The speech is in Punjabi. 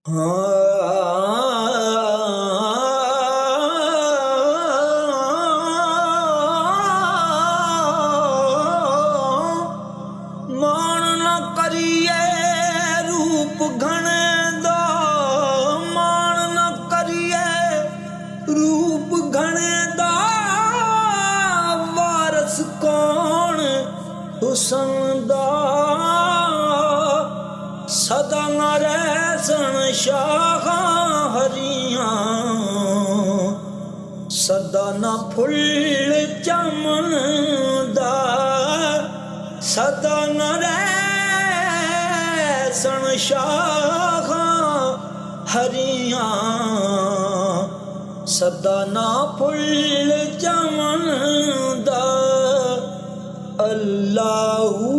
ਮਾਣ ਨਾ ਕਰੀਏ ਰੂਪ ਘਣੇ ਦਾ, ਮਾਣ ਨਾ ਕਰੀਏ ਰੂਪ ਘਣੇ ਦਾ, ਵਾਰਸ ਕੌਣ ਹੁਸਨ ਦਾ। ਸਦਾ ਨਾ ਰਹਿਸਣ ਸ਼ਾਹਾਂ ਹਰੀਆਂ, ਸਦਾ ਨਾ ਫੁੱਲ ਚਮਨ ਦਾ, ਸਦਾ ਨਾ ਰਹਿਸਣ ਸ਼ਾਹਾਂ ਹਰੀਆਂ, ਸਦਾ ਨਾ ਫੁੱਲ ਚਮਨ ਦਾ। ਅੱਲਾਹੁ